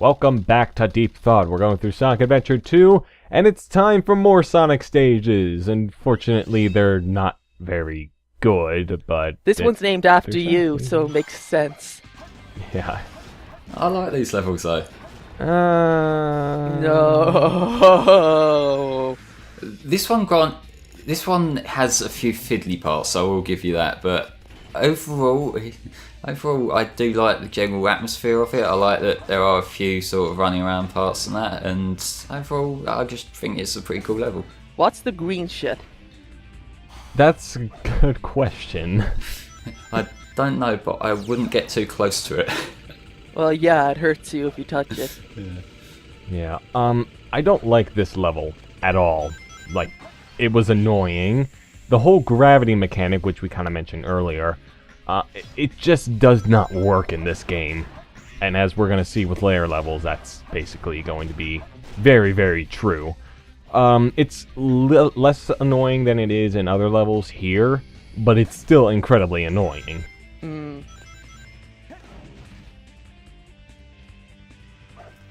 Welcome back to Deep Thought. We're going through Sonic Adventure 2, and it's time for more Sonic stages. Unfortunately, they're not very good, but... This one's named after you, so it makes sense. Yeah. I like these levels though. No. This one has a few fiddly parts, so I will give you that. But overall, I do like the general atmosphere of it. I like that there are a few sort of running around parts and that. And overall, I just think it's a pretty cool level. What's the green shit? That's a good question. I don't know, but I wouldn't get too close to it. Well, yeah, it hurts you if you touch it. Yeah. I don't like this level at all. Like, it was annoying. The whole gravity mechanic, which we kind of mentioned earlier, it just does not work in this game. And as we're going to see with layer levels, that's basically going to be very, very true. It's less annoying than it is in other levels here, but it's still incredibly annoying.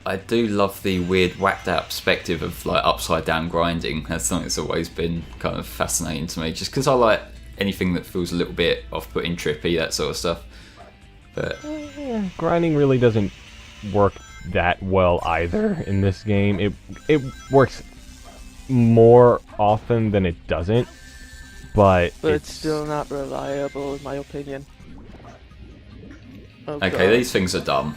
I do love the weird whacked out perspective of like upside down grinding. That's something that's always been kind of fascinating to me, just because I like anything that feels a little bit off-putting, trippy, that sort of stuff. But grinding really doesn't work that well either in this game. It works more often than it doesn't, but it's still not reliable in my opinion. Oh, okay, God. these things are dumb.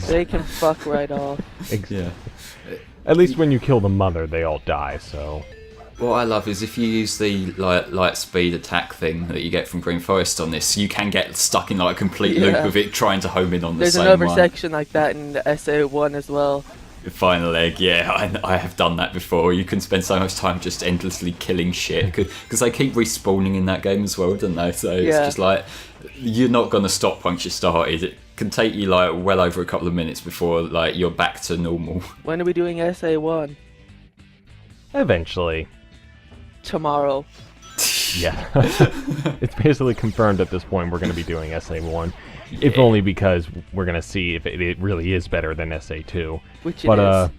They can fuck right off. Yeah. At least when you kill the mother, they all die, so... What I love is if you use the light speed attack thing that you get from Green Forest on this, you can get stuck in like a complete loop of it trying to home in on the There's same one. another section like that in the SA1 as well. Final egg, yeah, I have done that before. You can spend so much time just endlessly killing shit because they keep respawning in that game as well, don't they? So it's just like you're not going to stop once you started. It can take you like well over a couple of minutes before like you're back to normal. When are we doing SA1? Eventually. Tomorrow. Yeah. It's basically confirmed at this point we're going to be doing SA1. Yeah. If only because we're going to see if it really is better than SA2. Which it is.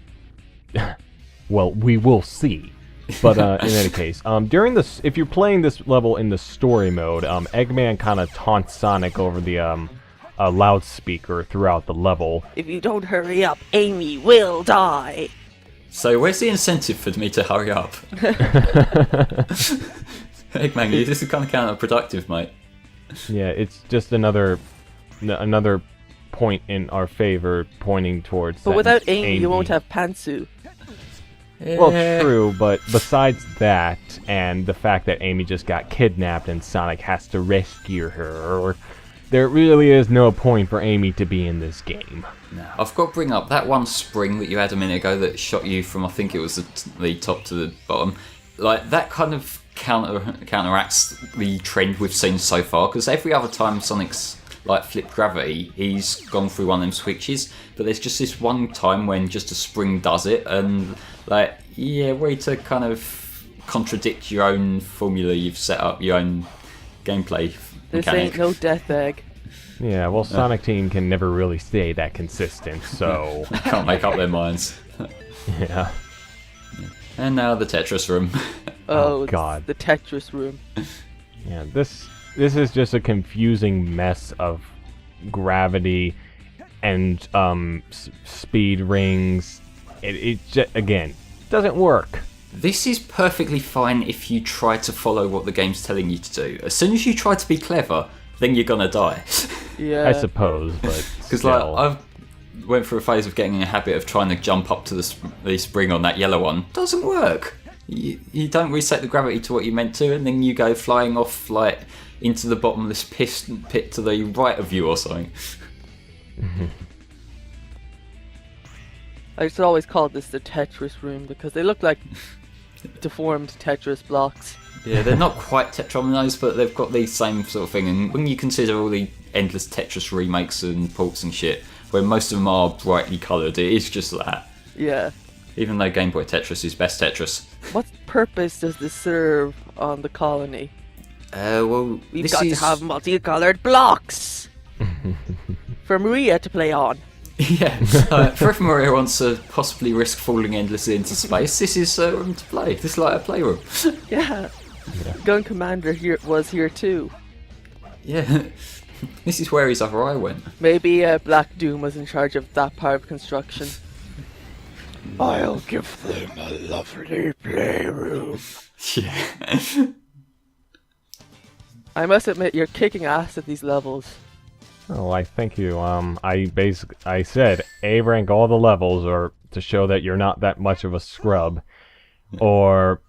Well, we will see. But in any case, during this, if you're playing this level in the story mode, Eggman kind of taunts Sonic over the loudspeaker throughout the level. If you don't hurry up, Amy will die. So where's the incentive for me to hurry up? Eggman, this is kind of counterproductive, mate. Yeah, it's just another point in our favor, pointing towards. But without Amy, you won't have Pantsu. Well, true, but besides that, and the fact that Amy just got kidnapped and Sonic has to rescue her, there really is no point for Amy to be in this game. No. I've got to bring up that one spring that you had a minute ago that shot you from, I think it was the top to the bottom. Like, that kind of counteracts the trend we've seen so far, because every other time Sonic's like flipped gravity, he's gone through one of them switches, but there's just this one time when just a spring does it, and like, yeah, way to kind of contradict your own formula you've set up, your own gameplay This mechanic. ain't no death egg. Yeah, well, Sonic Team can never really stay that consistent, so... Can't make up their minds. Yeah. And now the Tetris room. Oh God. The Tetris room. Yeah, this is just a confusing mess of gravity and speed rings. It just, again, doesn't work. This is perfectly fine if you try to follow what the game's telling you to do. As soon as you try to be clever, then you're gonna die. Yeah. I suppose, but because like I've went through a phase of getting in a habit of trying to jump up to the spring on that yellow one. Doesn't work. You don't reset the gravity to what you meant to, and then you go flying off like into the bottomless pit to the right of you or something. I used to always call this the Tetris room because they look like deformed Tetris blocks. Yeah, they're not quite Tetrominoes, but they've got the same sort of thing. And when you consider all the endless Tetris remakes and ports and shit, where most of them are brightly coloured, it is just that. Yeah. Even though Game Boy Tetris is best Tetris. What purpose does this serve on the colony? Well, We've got to have multicolored blocks for Maria to play on. Yeah, for everyone who wants to possibly risk falling endlessly into space, this is a room to play. This is like a playroom. Yeah. Gun Commander was here too. Yeah, this is where his other eye went. Maybe Black Doom was in charge of that part of construction. I'll give them a lovely playroom. Yeah. I must admit, you're kicking ass at these levels. Oh, I thank you. I said A rank all the levels, or to show that you're not that much of a scrub, or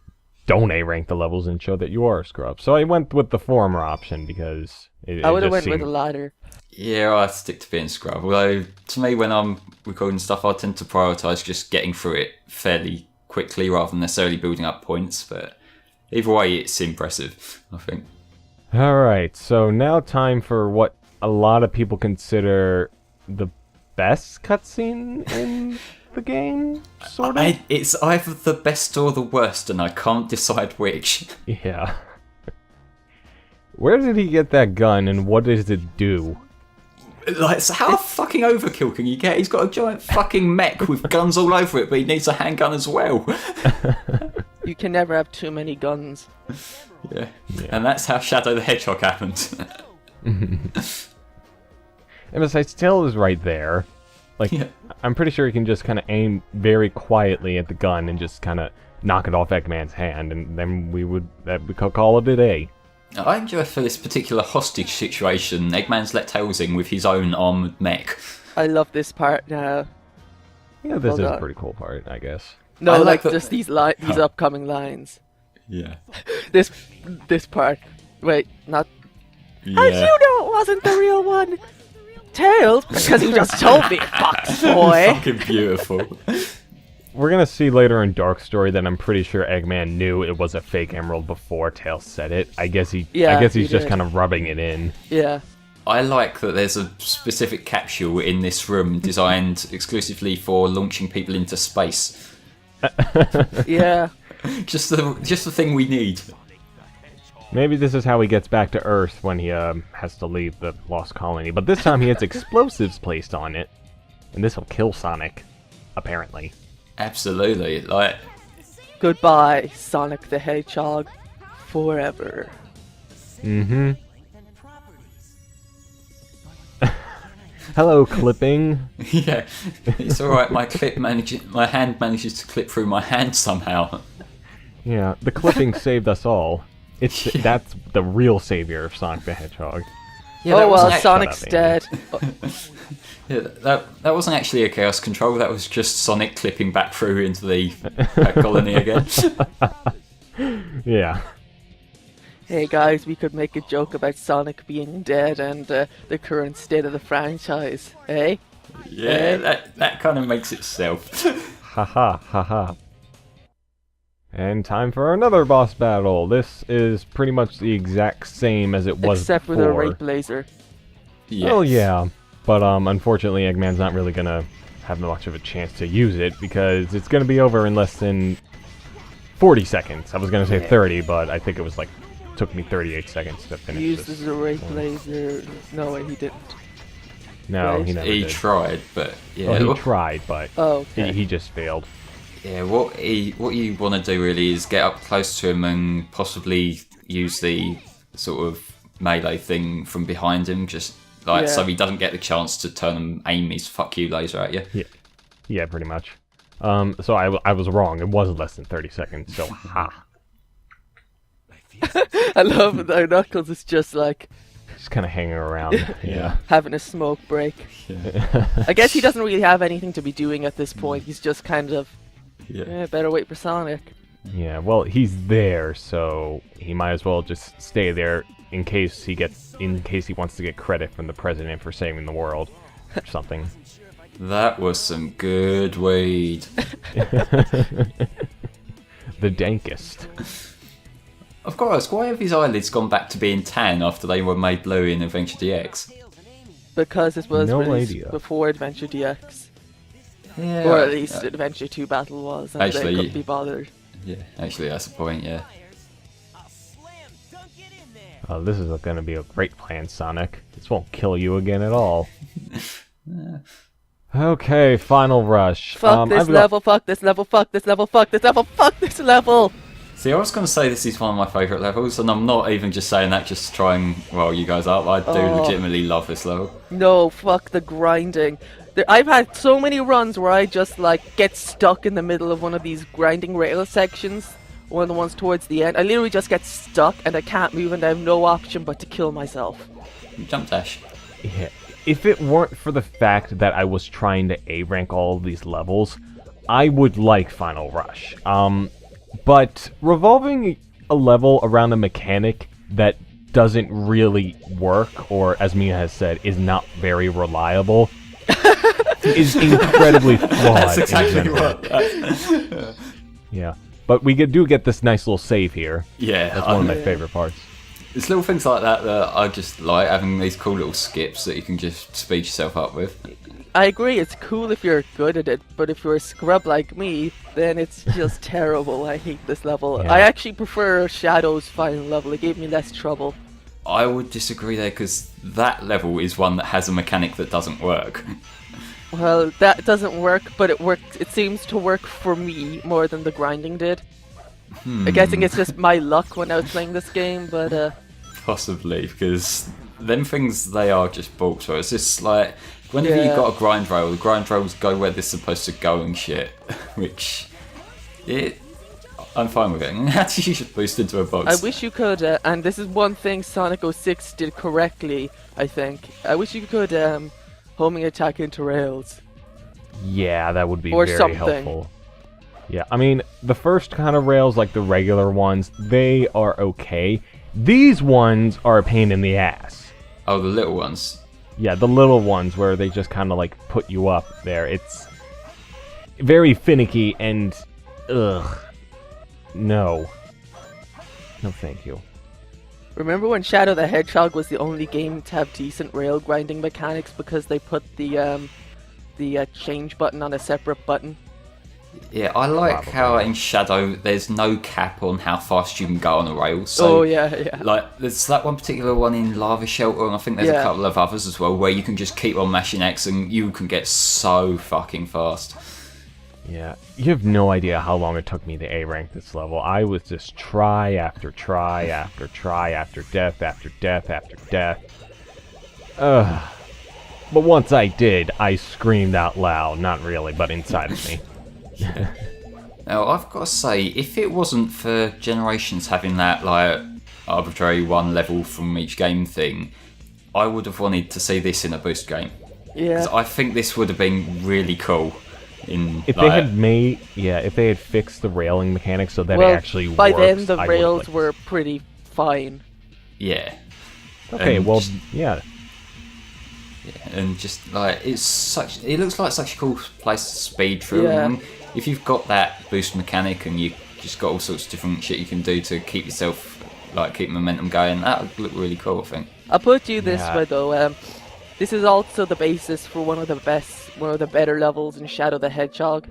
don't A rank the levels and show that you are a scrub. So I went with the former option because I would have just went with seemed... a ladder. Yeah, I stick to being scrub. Although, to me, when I'm recording stuff, I tend to prioritise just getting through it fairly quickly rather than necessarily building up points. But either way, it's impressive, I think. Alright, so now time for what a lot of people consider the best cutscene in the game, sort of? It's either the best or the worst, and I can't decide which. Yeah. Where did he get that gun, and what does it do? Like, so how fucking overkill can you get? He's got a giant fucking mech with guns all over it, but he needs a handgun as well. You can never have too many guns. Yeah. And that's how Shadow the Hedgehog happened. And besides, Tail is right there. Like, Yeah. I'm pretty sure he can just kind of aim very quietly at the gun and just kind of knock it off Eggman's hand, and then we could call it a day. I enjoy for this particular hostage situation, Eggman's let Tails in with his own armoured mech. I love this part now. Yeah, this Hold is on. a pretty cool part, I guess. No, I like like that- just these upcoming lines. Yeah. This part. Wait, not. How did you know it wasn't the real one? Tails, because you just told me, box boy. Fucking beautiful. We're gonna see later in Dark Story that I'm pretty sure Eggman knew it was a fake emerald before Tails said it. I guess he's he just did. kind of rubbing it in. Yeah. I like that there's a specific capsule in this room designed exclusively for launching people into space. Yeah. Just the thing we need. Maybe this is how he gets back to Earth when he has to leave the Lost Colony. But this time he has explosives placed on it, and this will kill Sonic, apparently. Absolutely. Like, Goodbye, Sonic the Hedgehog. Forever. Mm-hmm. Hello, clipping. yeah, it's alright, my hand manages to clip through my hand somehow. Yeah, the clipping saved us all. That's the real savior of Sonic the Hedgehog. Yeah, Oh well, wasn't Sonic's Shut dead. Yeah, that wasn't actually a Chaos Control, that was just Sonic clipping back through into the colony again. Yeah. Hey guys, we could make a joke about Sonic being dead and the current state of the franchise, eh? Yeah, that kind of makes itself. Haha, haha. And time for another boss battle. This is pretty much the exact same as it was Except for before. the rape laser. Yes. Oh yeah, but unfortunately Eggman's not really gonna have much of a chance to use it because it's gonna be over in less than 40 seconds. I was gonna say 30, but I think it was like took me 38 seconds to finish He used this. the rape laser. No way, he didn't. No, Right. he never He did. tried, but yeah. Well, he tried, but Oh, okay. he just failed. Yeah, what you want to do really is get up close to him and possibly use the sort of melee thing from behind him, just like so Yeah. he doesn't get the chance to turn and aim his fuck you laser at you. Yeah, pretty much. So I was wrong. It was less than 30 seconds. So ha, I love that Knuckles is just like just kind of hanging around. Yeah. having a smoke break. I guess he doesn't really have anything to be doing at this point. He's just kind of, better wait for Sonic. Yeah, well, he's there, so he might as well just stay there in case he wants to get credit from the president for saving the world or something. That was some good weed. The dankest. Of course, why have his eyelids gone back to being tan after they were made blue in Adventure DX? Because it was No released idea. before Adventure DX. Yeah, Or at least Adventure 2 Battle was, and Actually, they couldn't be bothered. yeah, actually that's the point. Yeah. Oh, this is going to be a great plan, Sonic. This won't kill you again at all. Okay, Final Rush. Fuck this I've got- level, fuck this level, fuck this level, fuck this level, fuck this level! See, I was going to say this is one of my favourite levels, and I'm not even just saying that just to try and rile you guys up. I do legitimately love this level. No, fuck the grinding. I've had so many runs where I just, like, get stuck in the middle of one of these grinding rail sections. One of the ones towards the end. I literally just get stuck and I can't move and I have no option but to kill myself. Jump dash. Yeah. If it weren't for the fact that I was trying to A-rank all of these levels, I would like Final Rush. But revolving a level around a mechanic that doesn't really work, or as Mia has said, is not very reliable, is incredibly flawed. That's exactly what. Yeah. But we do get this nice little save here. Yeah. That's one of my favorite parts. It's little things like that that I just like, having these cool little skips that you can just speed yourself up with. I agree, it's cool if you're good at it, but if you're a scrub like me, then it's just terrible. I hate this level. Yeah. I actually prefer Shadow's final level. It gave me less trouble. I would disagree there, because that level is one that has a mechanic that doesn't work. Well, that doesn't work, but it works. It seems to work for me more than the grinding did. I'm guessing it's just my luck when I was playing this game, but Possibly, because them things, they are just bulks. So it's just like, whenever Yeah. you've got a grind rail, the grind rails go where they're supposed to go and shit. Which, I'm fine with it. Actually, you should boost into a box. I wish you could, and this is one thing Sonic 06 did correctly, I think. I wish you could homing attack into rails. Yeah, that would be Or very something. helpful. Yeah, I mean, the first kind of rails, like the regular ones, they are okay. These ones are a pain in the ass. Oh, the little ones. Yeah, the little ones where they just kind of like put you up there. It's very finicky and ugh. No. No, thank you. Remember when Shadow the Hedgehog was the only game to have decent rail grinding mechanics because they put the change button on a separate button? Yeah, I like Probably. how in Shadow there's no cap on how fast you can go on a rail. So, Oh yeah. like, there's that one particular one in Lava Shelter, and I think there's a Yeah. couple of others as well, where you can just keep on mashing X and you can get so fucking fast. Yeah, you have no idea how long it took me to A-rank this level. I was just try after try after try after death after death after death. Ugh. But once I did, I screamed out loud. Not really, but inside of me. Now, I've got to say, if it wasn't for Generations having that, like, arbitrary one level from each game thing, I would have wanted to see this in a boost game. Yeah. 'Cause I think this would have been really cool. If they had if they had fixed the railing mechanics so that it actually works, by then the I would've rails liked it. were pretty fine. Yeah. Okay, and well, just- yeah. And just like it looks like such a cool place to speed through. Yeah. And if you've got that boost mechanic and you just got all sorts of different shit you can do to keep yourself keep momentum going, that would look really cool, I think. I'll put you this Yeah. way though. This is also the basis for one of the better levels in Shadow the Hedgehog.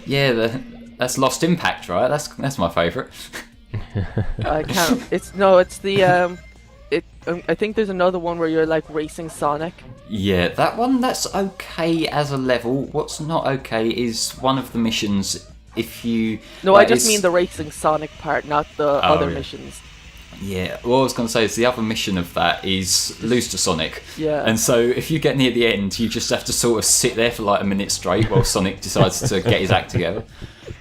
Yeah, that's Lost Impact, right? That's my favourite. I can't. It's the I think there's another one where you're like racing Sonic. Yeah, that one, that's okay as a level. What's not okay is one of the missions, if you... No, like, I just it's- mean the racing Sonic part, not the other yeah. missions. Yeah, what I was going to say is the other mission of that is lose to Sonic. Yeah. And so if you get near the end, you just have to sort of sit there for like a minute straight while Sonic decides to get his act together.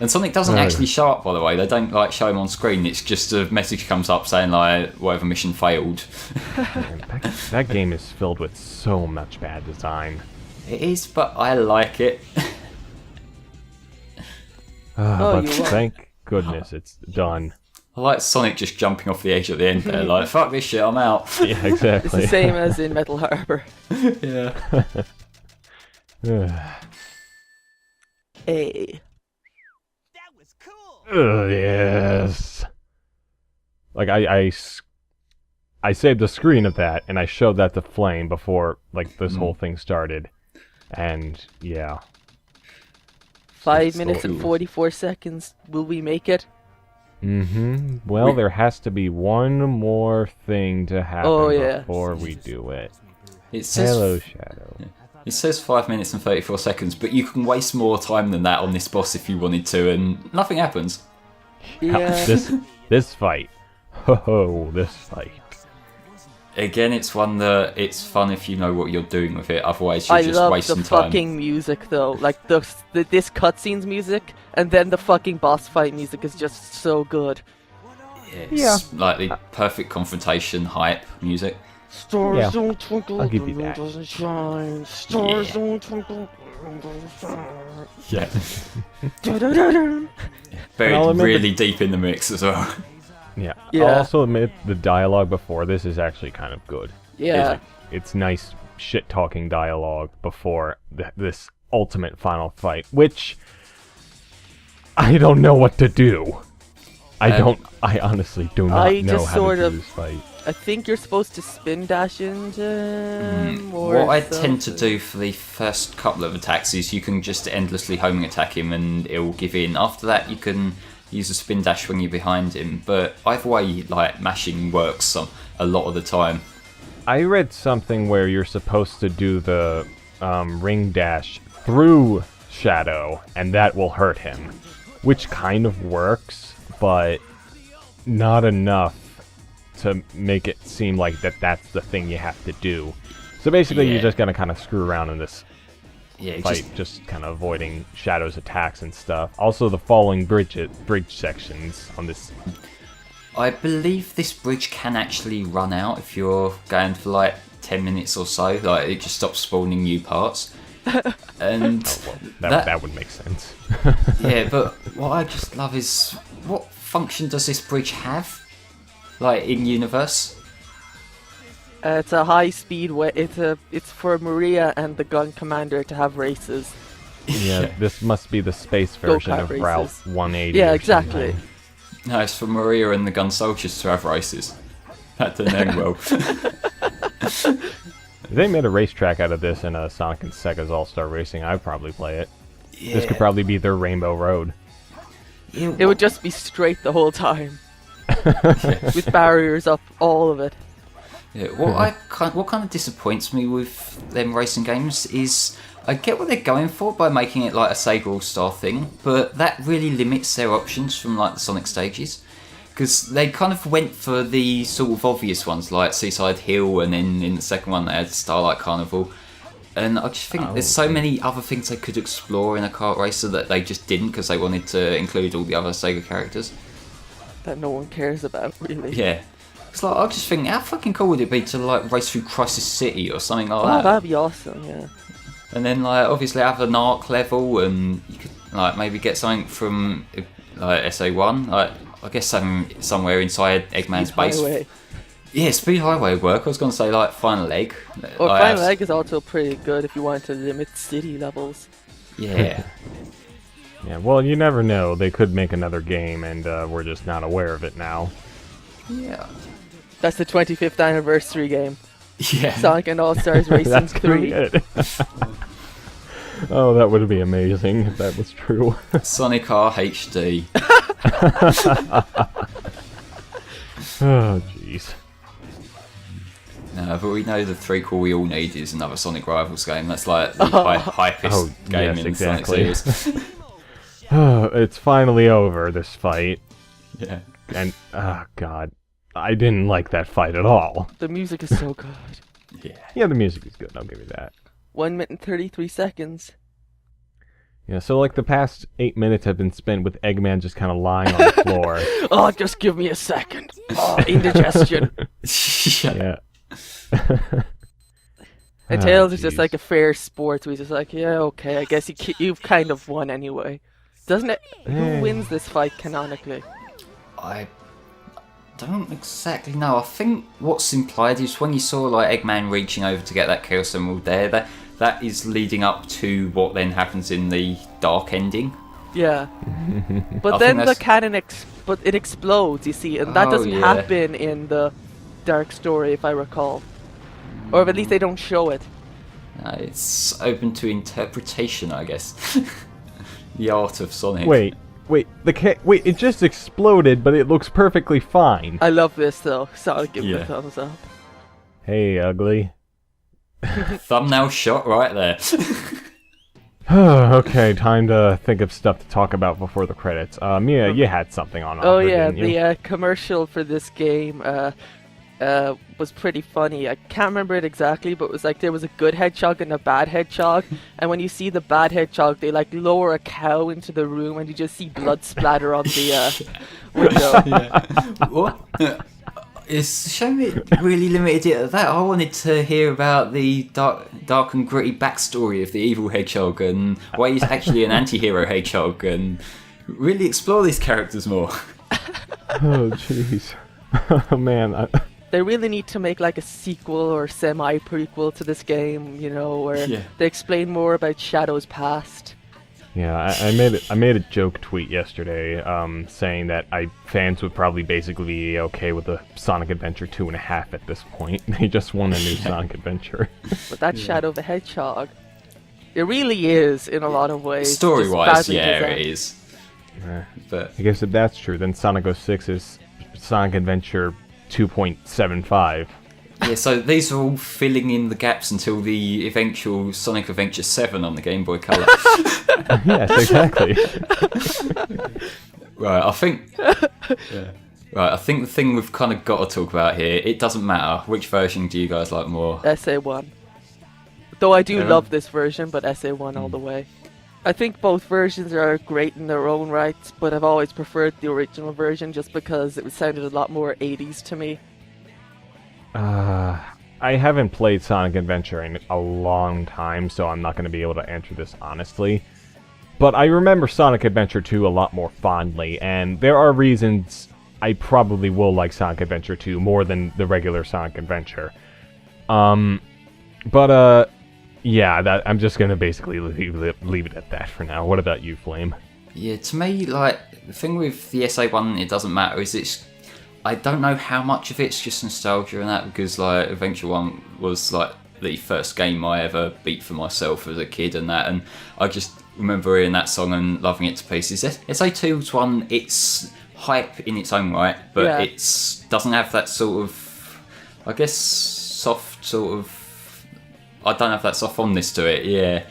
And Sonic doesn't actually show up, by the way. They don't like show him on screen. It's just a message comes up saying like whatever mission failed. Man, that game is filled with so much bad design. It is, but I like it. Oh, But you won. thank goodness it's done. I like Sonic just jumping off the edge at the end there, like fuck this shit, I'm out. Yeah, It's exactly. the same as in Metal Harbor. Yeah. Hey. Yes. Like I saved a screen of that and I showed that to Flame before like this whole thing started, and yeah. 5 So minutes and cool. 44 seconds. Will we make it? Well, there has to be one more thing to happen Oh, yeah. before we do it. It says Hello, Shadow. It says 5 minutes and 34 seconds, but you can waste more time than that on this boss if you wanted to, and nothing happens. Yeah. This fight. Ho, this fight. Again, it's one that it's fun if you know what you're doing with it, otherwise you're I just love wasting the time. fucking music though. Like this cutscenes music, and then the fucking boss fight music is just so good. Yeah, it's like the perfect confrontation hype music. Stars Yeah, don't twinkle, I'll give you the moon that. doesn't shine. Stars Yeah. don't twinkle, the moon doesn't shine. Yeah. Da-da-da-da. Buried I'll admit really deep in the mix as well. Yeah. Yeah. I'll also admit the dialogue before this is actually kind of good. Yeah. It's nice shit-talking dialogue before this ultimate final fight, which I don't know what to do. I honestly do not I know just how sort to of- do this fight. I think you're supposed to spin dash into him or What I tend to something. do for the first couple of attacks is you can just endlessly homing attack him and it will give in. After that, you can use a spin dash when you're behind him. But either way, like mashing works a lot of the time. I read something where you're supposed to do the ring dash through Shadow, and that will hurt him, which kind of works, but not enough to make it seem like that's the thing you have to do. So basically, Yeah. you're just gonna kind of screw around in this Yeah, fight, just kind of avoiding Shadow's attacks and stuff. Also, the falling bridge sections on this. I believe this bridge can actually run out if you're going for like 10 minutes or so. Like it just stops spawning new parts. And That would make sense. yeah, but what I just love is what function does this bridge have? Like in universe? It's a high speed way. It's for Maria and the gun commander to have races. Yeah, this must be the space version Go-kart of Route races. 180. Yeah, or exactly. something. No, it's for Maria and the gun soldiers to have races. That didn't end well. If they made a racetrack out of this in Sonic and Sega's All-Star Racing, I'd probably play it. Yeah. This could probably be their Rainbow Road. Yeah, It would just be straight the whole time, with barriers up all of it. yeah, what kind of disappoints me with them racing games is I get what they're going for by making it like a Sega All-Star thing, but that really limits their options from like the Sonic stages. Because they kind of went for the sort of obvious ones like Seaside Hill, and then in the second one they had Starlight Carnival. And I just think there's so many other things they could explore in a kart racer that they just didn't because they wanted to include all the other Sega characters. That no one cares about, really. Yeah. It's like, I just think, how fucking cool would it be to like race through Crisis City or something like Oh, that? that'd be awesome, yeah. And then like obviously have an arc level, and you could like maybe get something from like SA1. Like I guess somewhere inside Eggman's base. Highway. Yeah, Speed Highway would work. I was going to say like Final Egg. Or Like, Final Egg is also pretty good if you want to limit city levels. Yeah. Yeah, well, you never know. They could make another game, and we're just not aware of it now. Yeah. That's the 25th anniversary game. Yeah. Sonic and All-Stars Racing That's gonna 3. be it. Oh, that would be amazing if that was true. Sonic R HD. Oh, jeez. No, but we know the threequel we all need is another Sonic Rivals game. That's like the hypest Oh, game yes, in the Sonic exactly. series. It's finally over, this fight. Yeah. And, oh, God. I didn't like that fight at all. The music is so good. Yeah. Yeah, the music is good, I'll give you that. 1 minute and 33 seconds. Yeah, so like the past 8 minutes have been spent with Eggman just kind of lying on the floor. Oh, just give me a second. Oh, indigestion. Yeah. Yeah. And Ah, Tails is just jeez. like a fair sport. He's just like, yeah, okay, I guess you've kind of won anyway. Doesn't it? Eh. Who wins this fight canonically? I don't exactly know. I think what's implied is when you saw like Eggman reaching over to get that Chaos Emerald there, that is leading up to what then happens in the dark ending. Yeah. I But think then the that's- cannon but it explodes, you see, and that Oh, doesn't yeah. happen in the Dark Story, if I recall. Or at least they don't show it. It's open to interpretation, I guess. The art of Sonic. Wait, it just exploded, but it looks perfectly fine. I love this though. Sonic give it Yeah. a thumbs up. Hey, ugly. Thumbnail shot right there. Okay, time to think of stuff to talk about before the credits. Mia, you had something on offer, Oh yeah, didn't you? the commercial for this game was pretty funny. I can't remember it exactly, but it was like there was a good hedgehog and a bad hedgehog, and when you see the bad hedgehog, they like lower a cow into the room, and you just see blood splatter on the window. What? It's a shame it really limited it at that. I wanted to hear about the dark and gritty backstory of the evil hedgehog and why he's actually an anti-hero hedgehog and really explore these characters more. Oh, jeez. Oh, man. They really need to make like a sequel or semi-prequel to this game, you know, where they explain more about Shadow's past. Yeah, I made a joke tweet yesterday, saying that fans would probably basically be okay with a Sonic Adventure 2.5 at this point. They just want a new Sonic Adventure. But that Shadow the Hedgehog, it really is in a lot of ways. Story-wise, yeah, it is. But I guess if that's true, then Sonic 06 is Sonic Adventure 2.75. yeah, so these are all filling in the gaps until the eventual Sonic Adventure 7 on the Game Boy Color. Yes, exactly. Right, I think the thing we've kind of got to talk about here, it doesn't matter. Which version do you guys like more? SA1. Though I do Yeah. love this version, but SA1 all the way. I think both versions are great in their own rights, but I've always preferred the original version just because it sounded a lot more 80s to me. I haven't played Sonic Adventure in a long time, so I'm not going to be able to answer this honestly. But I remember Sonic Adventure 2 a lot more fondly, and there are reasons I probably will like Sonic Adventure 2 more than the regular Sonic Adventure. Yeah, I'm just going to basically leave it at that for now. What about you, Flame? Yeah, to me, like, the thing with the SA1, it doesn't matter, is I don't know how much of it's just nostalgia and that, because, like, Adventure 1 was, like, the first game I ever beat for myself as a kid and that, and I just remember hearing that song and loving it to pieces. SA2's one, it's hype in its own right, but it doesn't have that sort of, I guess, soft sort of, I don't have that soft fondness to it, yeah.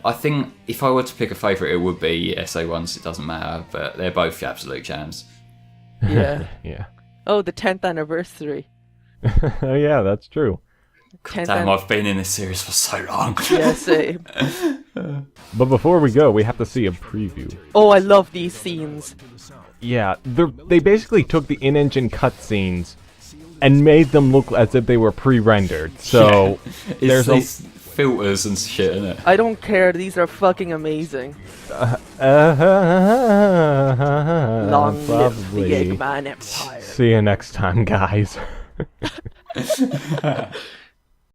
I think if I were to pick a favourite, it would be SA1's It Doesn't Matter, but they're both absolute jams. Yeah. Yeah. Oh, the 10th anniversary. Oh yeah, that's true. Damn, I've been in this series for so long. Yeah, same. But before we go, we have to see a preview. Oh, I love these scenes. Yeah, they basically took the in-engine cutscenes and made them look as if they were pre-rendered. So There's these filters and shit in it. I don't care, these are fucking amazing. Long live the Eggman Empire. See you next time, guys.